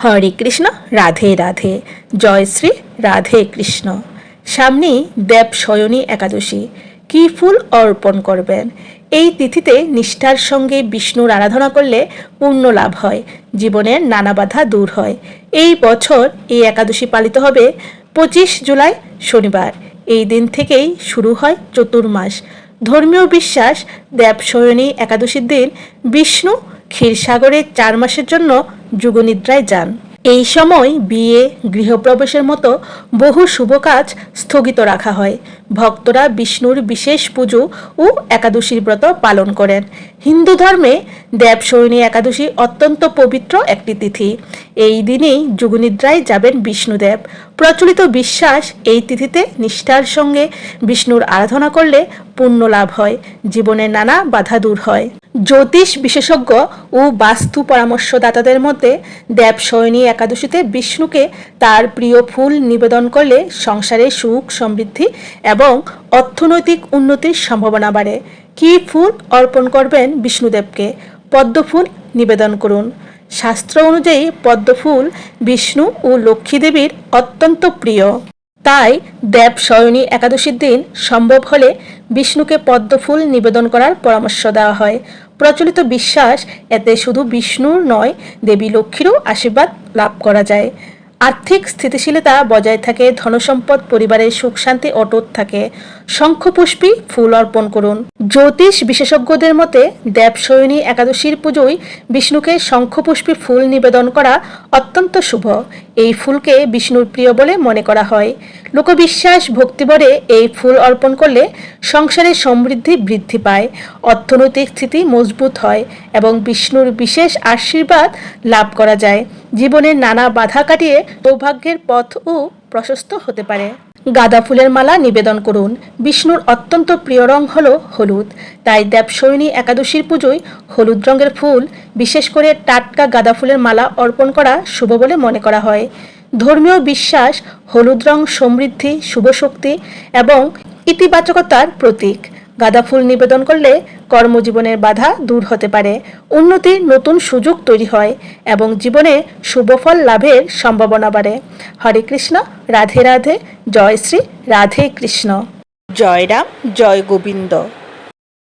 হরে কৃষ্ণ, রাধে রাধে, জয় শ্রী রাধে কৃষ্ণ। সামনেই দেব শয়নী একাদশী। কী ফুল অর্পণ করবেন? এই তিথিতে নিষ্ঠার সঙ্গে বিষ্ণুর আরাধনা করলে পুণ্য লাভ হয়, জীবনের নানা বাধা দূর হয়। এই বছর এই একাদশী পালিত হবে 25 জুলাই শনিবার। এই দিন থেকেই শুরু হয় চতুর্মাস। ধর্মীয় বিশ্বাস, দেবশয়নী একাদশীর দিন বিষ্ণু ক্ষীরসাগরে 4 মাসের জন্য যুগনিদ্রায় যান। এই সময় বিয়ে, গৃহপ্রবেশের মতো বহু শুভ কাজ স্থগিত রাখা হয়। ভক্তরা বিষ্ণুর বিশেষ পুজো ও একাদশীর ব্রত পালন করেন। হিন্দু ধর্মে দেবশয়নী একাদশী অত্যন্ত পবিত্র একটি তিথি। এই দিনেই যুগনিদ্রায় যাবেন বিষ্ণুদেব। প্রচলিত বিশ্বাস, এই তিথিতে নিষ্ঠার সঙ্গে বিষ্ণুর আরাধনা করলে পুণ্য লাভ হয়, জীবনের নানা বাধা দূর হয়। জ্যোতিষ বিশেষজ্ঞ ও বাস্তু পরামর্শদাতাদের মধ্যে দেবশয়নী একাদশীতে বিষ্ণুকে তার প্রিয় ফুল নিবেদন করলে সংসারে সুখ, সমৃদ্ধি এবং অর্থনৈতিক উন্নতির সম্ভাবনা বাড়ে। কী ফুল অর্পণ করবেন বিষ্ণুদেবকে? পদ্মফুল নিবেদন করুন। শাস্ত্র অনুযায়ী পদ্মফুল বিষ্ণু ও লক্ষ্মী দেবীর অত্যন্ত প্রিয়। তাই দেবশয়নী একাদশীর দিন সম্ভব হলে বিষ্ণুকে পদ্মফুল নিবেদন করার পরামর্শ দেওয়া হয়। প্রচলিত বিশ্বাস, এতে শুধু বিষ্ণুর নয়, দেবী লক্ষ্মীরও আশীর্বাদ লাভ করা যায়। আর্থিক স্থিতিশীলতা বজায় থাকে, ধনসম্পদ, পরিবারের সুখ শান্তি অটুট থাকে। শঙ্খপুষ্পী ফুল অর্পণ করুন। জ্যোতিষ বিশেষজ্ঞদের মতে দেবশয়নী একাদশীর পুজোয় বিষ্ণুকে শঙ্খপুষ্পী ফুল নিবেদন করা অত্যন্ত শুভ। এই ফুলকে বিষ্ণুর প্রিয় বলে মনে করা হয়। লোকবিশ্বাস, ভক্তিভরে এই ফুল অর্পণ করলে সংসারে সমৃদ্ধি বৃদ্ধি পায়, অর্থনৈতিক স্থিতি মজবুত হয় এবং বিষ্ণুর বিশেষ আশীর্বাদ লাভ করা যায়। জীবনের নানা বাধা কাটিয়ে সৌভাগ্যের পথও প্রশস্ত হতে পারে। গাঁদা ফুলের মালা নিবেদন করুন। বিষ্ণুর অত্যন্ত প্রিয় রং হলো হলুদ, তাই দেবশয়নী একাদশীর পুজোয় হলুদ রঙের ফুল, বিশেষ করে টাটকা গাঁদা ফুলের মালা অর্পণ করা শুভ বলে মনে করা হয়। ধর্মীয় বিশ্বাস, হলুদ রং সমৃদ্ধি, শুভ শক্তি এবং ইতিবাচকতার প্রতীক। গাঁদা ফুল নিবেদন করলে কর্মজীবনের বাধা দূর হতে পারে, উন্নতির নতুন সুযোগ তৈরি হয় এবং জীবনে শুভফল লাভের সম্ভাবনা বাড়ে। হরে কৃষ্ণ, রাধে রাধে, জয় শ্রী রাধে কৃষ্ণ। জয় রাম, জয় গোবিন্দ।